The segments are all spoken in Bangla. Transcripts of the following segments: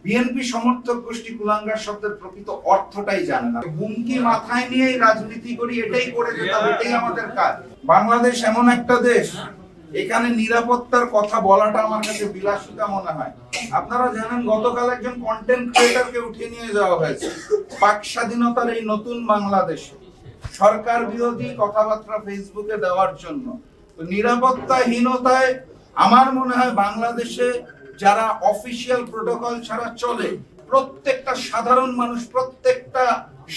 বিএনপি সমর্থক গোষ্ঠী কুলাঙ্গার শব্দের প্রকৃত অর্থটাই জানে না। হুমকি মাথায় নিয়েই রাজনীতি করি, এটাই করে যেতে হবে, এটাই আমাদের কাজ। বাংলাদেশ এমন একটা দেশ, এখানে নিরাপত্তার কথা বলাটা আমার কাছে বিলাসিতা মনে হয়। আপনারা জানেন গতকাল একজন কন্টেন্ট ক্রিয়েটরকে উঠিয়ে নিয়ে যাওয়া হয়েছে পাক স্বাধীনতার এই নতুন বাংলাদেশে সরকার বিরোধী কথাবার্তা ফেসবুকে দেওয়ার জন্য। তো নিরাপত্তাহীনতায় আমার মনে হয় বাংলাদেশে যারা অফিসিয়াল প্রোটোকল ছাড়া চলে, প্রত্যেকটা সাধারণ মানুষ, প্রত্যেকটা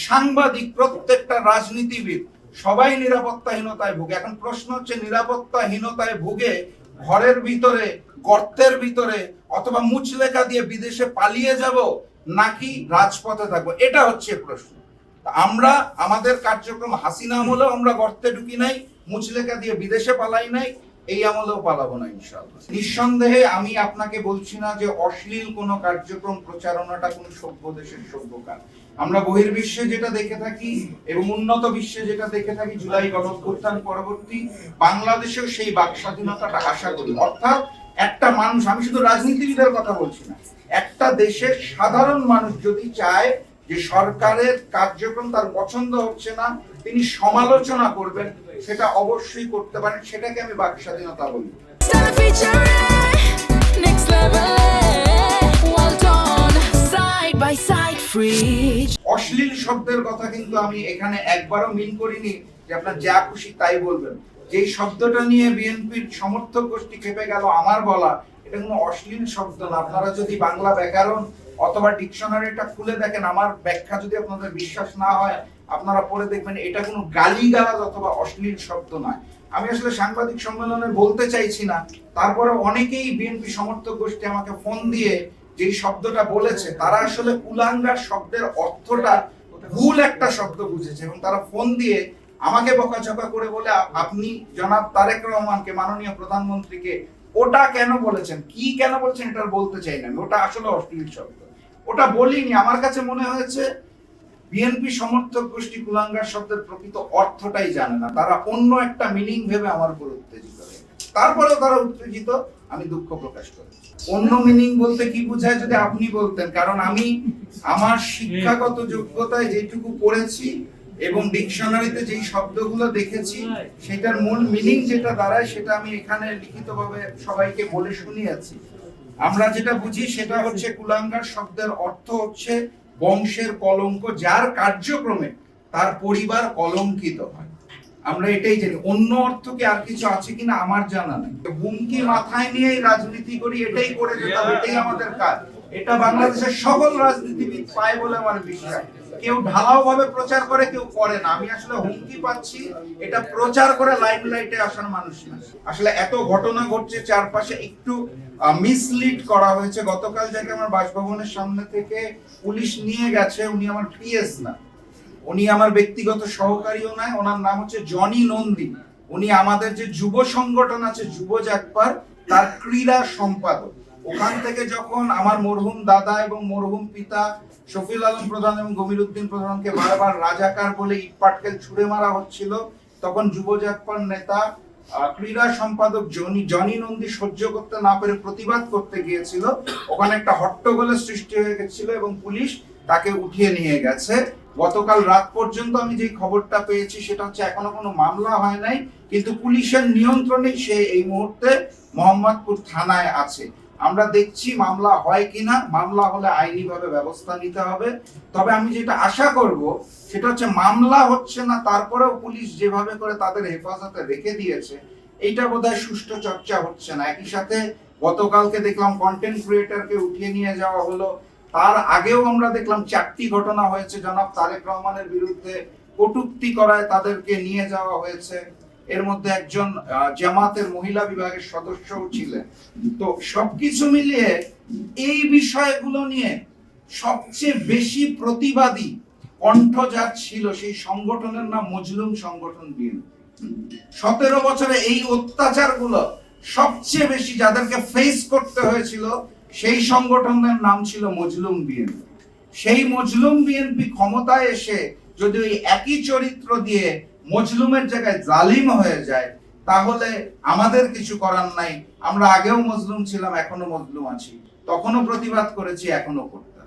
সাংবাদিক, প্রত্যেকটা রাজনীতিবিদ সবাই নিরাপত্তাহীনতায় ভুগে। এখন প্রশ্ন হচ্ছে, নিরাপত্তাহীনতায় ভুগে ঘরের ভিতরে, গর্তের ভিতরে অথবা মুচলেখা দিয়ে বিদেশে পালিয়ে যাব নাকি রাজপথে থাকবো, এটা হচ্ছে প্রশ্ন। আমরা আমাদের কার্যক্রম হাসিনা আমলেও আমরা গর্তে ঢুকি নাই, মুচলেখা দিয়ে বিদেশে পালাই নাই, এই আমলেও পালাবো না ইনশাআল্লাহ। নিঃসন্দেহে আমি আপনাকে বলছি না যে অশ্লীল কোনো কার্যক্রম প্রচারণাটা কোনো সভ্য দেশের সভ্য কাজ। আমরা বহির্বিশ্বে যেটা দেখে থাকি এবং উন্নত বিশ্বে যেটা দেখে থাকি, জুলাই গণঅভ্যুত্থান পরবর্তী বাংলাদেশেও সেই বাক স্বাধীনতাটা আশা করি। অর্থাৎ একটা মানুষ, আমি শুধু রাজনীতিবিদের কথা বলছি না, একটা দেশের সাধারণ মানুষ যদি চায় যে সরকারের কার্যক্রম তার পছন্দ হচ্ছে না, তিনি সমালোচনা করবেন, সেটা অবশ্যই করতে পারেন, সেটাকে আমি বাক স্বাধীনতা বলি। অশ্লীল শব্দের কথা কিন্তু আমি এখানে একবারও মিন করিনি যে আপনার যা খুশি তাই বলবেন। যেই শব্দটা নিয়ে বিএনপির সমর্থক গোষ্ঠী খেপে গেল আমার বলা, এটা কোনো অশ্লীল শব্দ না। আপনারা যদি বাংলা ব্যাকরণ অথবা ডিকশনারিটা খুলে দেখেন, আমার ব্যাখ্যা যদি আপনাদের বিশ্বাস না হয় আপনারা পড়ে দেখবেন, এটা কোনো গালিগালাজ অথবা অশ্লীল শব্দ নয়। আমি আসলে সাংবাদিক সম্মেলনে বলতে চাইছি না, তারপরে অনেকেই বিএনপি সমর্থক গোষ্ঠী আমাকে ফোন দিয়ে যেই শব্দটা বলেছে, তারা আসলে কুলাঙ্গার শব্দের অর্থটা ভুল একটা শব্দ বুঝেছে এবং তারা ফোন দিয়ে আমাকে বকাঝকা করে বলে, আপনি জনাব তারেক রহমানকে, মাননীয় প্রধানমন্ত্রীকে ওটা কেন বলেছেন, কি কেন বলছেন, এটা বলতে চাই না, ওটা আসলে অশ্লীল শব্দ, ওটা বলিনি। আমার কাছে মনে হয়েছে বিএনপি সমর্থক গোষ্ঠী কুলাঙ্গার শব্দের প্রকৃত অর্থটাই জানে না, তারা অন্য একটা মিনিং ভেবে আমার উপর উত্তেজিত হয়ে গেছে। তারপরেও তারা উত্তেজিত, আমি দুঃখ প্রকাশ করি। অন্য মিনিং বলতে কি বোঝায় যদি আপনি বলতেন, কারণ আমি আমার শিক্ষাগত যোগ্যতায় যেটুকু পড়েছি এবং ডিকশনারিতে যেই শব্দগুলো দেখেছি, সেটার মূল মিনিং যেটা দাঁড়ায় সেটা আমি এখানে লিখিতভাবে সবাইকে বলে শুনিয়েছি। আমরা যেটা বুঝি সেটা হচ্ছে, কুলাঙ্গার শব্দের অর্থ হচ্ছে বংশের কলঙ্ক, যার কার্যক্রমে তার পরিবার কলঙ্কিত হয়। আমরা এটাই জানি, অন্য অর্থ কি আর কিছু আছে কিনা আমার জানা নেই। হুমকি মাথায় নিয়েই রাজনীতি করি, এটাই করে যেতে হবে, এটাই আমাদের কাজ। এটা বাংলাদেশের সকল রাজনীতিবিদ পায় বলে আমার বিশ্বাস। কেউ ঢালাও ভাবে প্রচার করে, কেউ করে না। আমি আসলে হুমকি পাচ্ছি, এটা প্রচার করে লাইমলাইটে আসার মানুষ না। আসলে এত ঘটনা ঘটছে চারপাশে, একটু মিসলিড করা হয়েছে। গতকাল যাকে আমার বাসভবনের সামনে থেকে পুলিশ নিয়ে গেছে, উনি আমার পিএস না, উনি আমার ব্যক্তিগত সহকারীও নয়, ওনার নাম হচ্ছে জনি নন্দী। উনি আমাদের যে যুব সংগঠন আছে যুব জাগবার, তার ক্রীড়া সম্পাদক। ওখান থেকে যখন আমার মরহুম দাদা এবং মরহুম পিতা শফিউল আলম প্রধান এবং গমির উদ্দিন প্রধানকে বারবার রাজাকার বলে ইট পাটকেল ছুড়ে মারা হচ্ছিল, তখন যুব জাগবার নেতা ক্রীড়া সম্পাদক জনি নন্দী সহ্য করতে না পেরে প্রতিবাদ করতে গিয়েছিল। ওখানে একটা হট্টগোলের সৃষ্টি হয়ে গেছিল এবং পুলিশ তাকে উঠিয়ে নিয়ে গেছে। গতকাল রাত পর্যন্ত আমি যে খবরটা পেয়েছি সেটা হচ্ছে এখনো কোনো মামলা হয় নাই, কিন্তু পুলিশের নিয়ন্ত্রণেই সে এই মুহূর্তে মোহাম্মদপুর থানায় আছে। আমরা দেখছি মামলা হয় কিনা, মামলা হলে আইনিভাবে ব্যবস্থা নিতে হবে। তবে আমি যেটা আশা করব সেটা হচ্ছে, মামলা হচ্ছে না তারপরেও পুলিশ যেভাবে করে তাদের হেফাজতে রেখে দিয়েছে, এইটা বোধহয় সুষ্ঠু চর্চা হচ্ছে না। একই সাথে গতকালকে দেখলাম কন্টেন্ট ক্রিয়েটরকে উঠিয়ে নিয়ে যাওয়া হলো, তার আগেও আমরা দেখলাম 4টি ঘটনা হয়েছে জনাব তারেক রহমানের বিরুদ্ধে কটূক্তি করায় তাদেরকে নিয়ে যাওয়া হয়েছে। এর মধ্যে একজন জামাতের মহিলা বিভাগের সদস্যও ছিলেন। তো সবকিছু মিলিয়ে এই বিষয়গুলো নিয়ে সবচেয়ে বেশি প্রতিবাদী কণ্ঠ যার ছিল, সেই সংগঠনের নাম মজলুম সংগঠন বিএনপি। 17 বছরে এই অত্যাচারগুলো সবচেয়ে বেশি যাদেরকে ফেস করতে হয়েছিল, সেই সংগঠনের নাম ছিল মজলুম বিএনপি। সেই মজলুম বিএনপি ক্ষমতায় এসে যদি ওই একই চরিত্র দিয়ে মজলুমের জায়গায় জালিম হয়ে যায়, তাহলে আমাদের কিছু করার নাই। আমরা আগেও মজলুম ছিলাম, এখনো মজলুম আছি। তখনও প্রতিবাদ করেছি, এখনো করতে